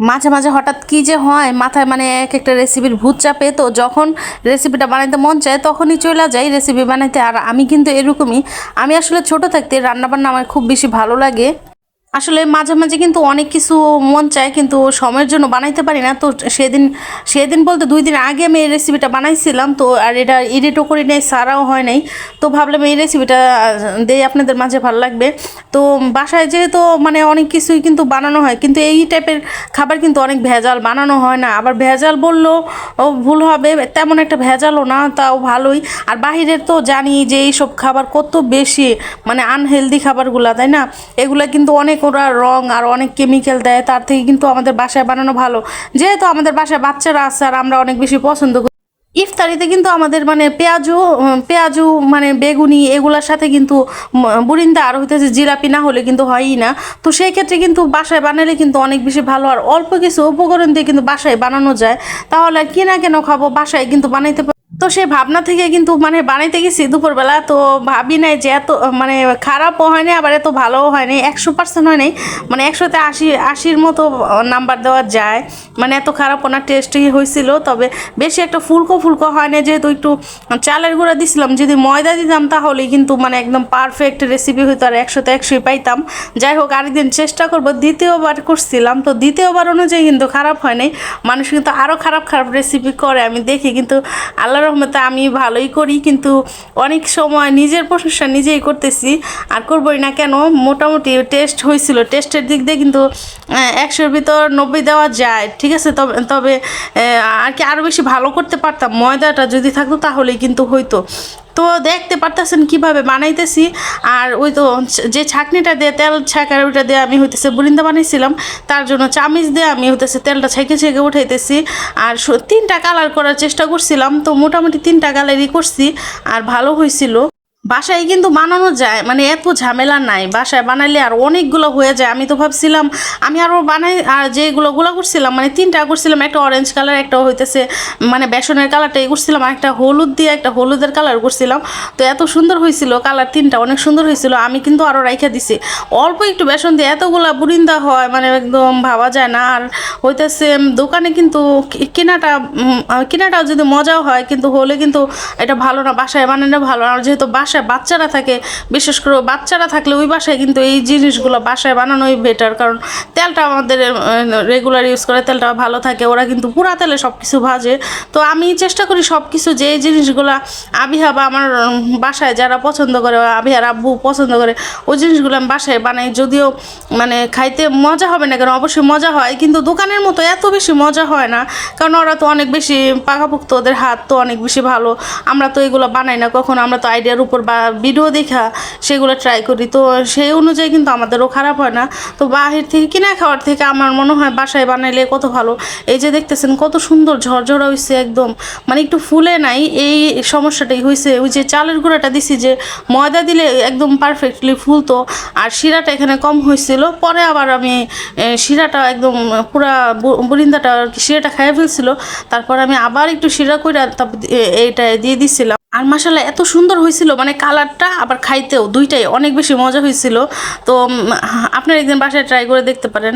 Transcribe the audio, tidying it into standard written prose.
মাঝে মাঝে হঠাৎ কি যে হয় মাথায় মানে এক একটা রেসিপির ভূত চাপে, তো যখন রেসিপিটা বানাইতে মন চায় তখনই চলে যাই রেসিপি বানাইতে। আর আমি কিন্তু এরকমই, আমি আসলে ছোট থাকতে রান্নাবান্না আমার খুব বেশি ভালো লাগে। আসলে মাঝে মাঝে কিন্তু অনেক কিছু মন চায় কিন্তু সময়ের জন্য বানাইতে পারি না। তো সেদিন সেদিন বলতে 2 দিন আগে আমি এই রেসিপিটা বানাইছিলাম, তো আর এটা এডিটও করি নাই, সারাও হয় নাই। তো ভাবলাম এই রেসিপিটা দেই আপনাদের মাঝে, ভালো লাগবে। তো বাসায় যেহেতু মানে অনেক কিছুই কিন্তু বানানো হয়, কিন্তু এই টাইপের খাবার কিন্তু অনেক ভেজাল, বানানো হয় না। আবার ভেজাল বললেও ভুল হবে, তেমন একটা ভেজালও না, তাও ভালোই। আর বাহিরের তো জানি যে এইসব খাবার কত বেশি মানে আনহেলদি খাবারগুলা, তাই না? এগুলা কিন্তু অনেক ওরা রং আর অনেক কেমিক্যাল দেয়, তার থেকে কিন্তু আমাদের বাসায় বানানো ভালো। যেহেতু আমাদের বাসায় বাচ্চারা আছে আর আমরা অনেক বেশি পছন্দ করি, ইফতারিতে কিন্তু আমাদের মানে পেঁয়াজু মানে বেগুনি এগুলোর সাথে কিন্তু বুরিন্দা আর হইতেছে জিলাপি না হলে কিন্তু হয়ই না। তো সেই ক্ষেত্রে কিন্তু বাসায় বানালে কিন্তু অনেক বেশি ভালো, আর অল্প কিছু উপকরণ দিয়ে কিন্তু বাসায় বানানো যায়। তাহলে আর কিনা কেন খাবো, বাসায় কিন্তু বানাইতে। তো সেই ভাবনা থেকে কিন্তু মানে বানাইতে গেছি দুপুরবেলা, তো ভাবি নাই যে এত মানে খারাপও হয়নি আবার এত ভালোও হয়নি, 100% হয় নাই, মানে 100-তে 80-80-র মতো নাম্বার দেওয়া যায়। মানে এত খারাপও না, টেস্টই হয়েছিল, তবে বেশি একটা ফুলকো ফুলকো হয় না, যেহেতু একটু চালের গুঁড়া দিছিলাম। যদি ময়দা দিতাম তাহলে কিন্তু মানে একদম পারফেক্ট রেসিপি হইতো আর 100-তে 100 পাইতাম। যাই হোক, আরেকদিন চেষ্টা করব। দ্বিতীয়বার করছিলাম, তো দ্বিতীয়বার অনুযায়ী কিন্তু খারাপ হয় নাই। মানুষ কিন্তু আরও খারাপ খারাপ রেসিপি করে আমি দেখি, কিন্তু আল্লাহ রহমতে আমি ভালোই করি। কিন্তু অনেক সময় নিজের প্রশংসা নিজেই করতেছি, আর করবই না কেন। মোটামুটি টেস্ট হয়েছিল, টেস্টের দিক দিয়ে কিন্তু 100-র ভিতর 90 দেওয়া যায়, ঠিক আছে। তবে তবে আর কি আরও বেশি ভালো করতে পারতাম, ময়দাটা যদি থাকতো তাহলেই কিন্তু হইতো। তো দেখতে পারতেছেন কিভাবে বানাইতেছি। আর ওই তো যে ছাঁকনিটা দিয়ে তেল ছাঁকার ওইটা দিয়ে আমি হইতেছে বুরিন্দা বানাইছিলাম, তার জন্য চামিচ দিয়ে আমি হইতেছে তেলটা ছেঁকে ছেঁকে উঠাইতেছি। আর 3টা কালার করার চেষ্টা করছিলাম, তো মোটামুটি 3টা কালারই করছি, আর ভালো হয়েছিল। বাসায় কিন্তু বানানো যায়, মানে এত ঝামেলা নাই, বাসায় বানাইলে আর অনেকগুলো হয়ে যায়। আমি তো ভাবছিলাম আমি আরও বানাই, আর যেগুলো করছিলাম মানে 3টা করছিলাম, একটা অরেঞ্জ কালার, একটা হইতেছে মানে বেসনের কালারটাই করছিলাম, আর একটা হলুদ দিয়ে একটা হলুদের কালার করছিলাম। তো এত সুন্দর হয়েছিল কালার, 3টা অনেক সুন্দর হয়েছিল। আমি কিন্তু আরও রাইখা দিছি, অল্প একটু বেসন দিয়ে এতগুলা বুরিন্দা হয় মানে একদম ভাবা যায় না। আর হইতেছে দোকানে কিন্তু কেনাটাও যদি মজাও হয় কিন্তু হলে কিন্তু এটা ভালো না, বাসায় বানানো ভালো। আর যেহেতু বাসায় বাচ্চারা থাকে, বিশেষ করে বাচ্চারা থাকলে ওই বাসায় কিন্তু এই জিনিসগুলো বাসায় বানানোই বেটার, কারণ তেলটা আমাদের রেগুলার ইউজ করে তেলটা ভালো থাকে। ওরা কিন্তু পুরা তেলে সব কিছু ভাজে। তো আমি চেষ্টা করি সব কিছু যে জিনিসগুলো আবিহা বা আমার বাসায় যারা পছন্দ করে, আবিহার আব্বু পছন্দ করে, ওই জিনিসগুলো আমি বাসায় বানাই। যদিও মানে খাইতে মজা হবে না কেন, অবশ্যই মজা হয়, কিন্তু দোকানের মতো এত বেশি মজা হয় না, কারণ ওরা তো অনেক বেশি পাকাপোক্ত, ওদের হাত তো অনেক বেশি ভালো। আমরা তো এগুলো বানাই না কখনো, আমরা তো আইডিয়ার উপর বা ভিডিও দেখা সেগুলো ট্রাই করি, তো সেই অনুযায়ী কিন্তু আমাদেরও খারাপ হয় না। তো বাহির থেকে কিনা খাওয়ার থেকে আমার মনে হয় বাসায় বানাইলে কত ভালো। এই যে দেখতেছেন কত সুন্দর ঝরঝরা হয়েছে একদম, মানে একটু ফুলে নাই, এই সমস্যাটাই হয়েছে। ওই যে চালের গুঁড়াটা দিছি, যে ময়দা দিলে একদম পারফেক্টলি ফুলতো, আর শিরাটা এখানে কম হয়েছিল। পরে আবার আমি শিরাটা একদম পুরা বুরিন্দাটা শিরাটা খাইয়ে ফেলছিল, তারপর আমি আবার একটু শিরা করে তারপর এইটা দিয়ে দিছিলাম। আর মাশাআল্লাহ এত সুন্দর হয়েছিল, মানে কালারটা আবার খাইতেও দুইটাই অনেক বেশি মজা হয়েছিল। তো আপনারা একদিন বাসায় ট্রাই করে দেখতে পারেন।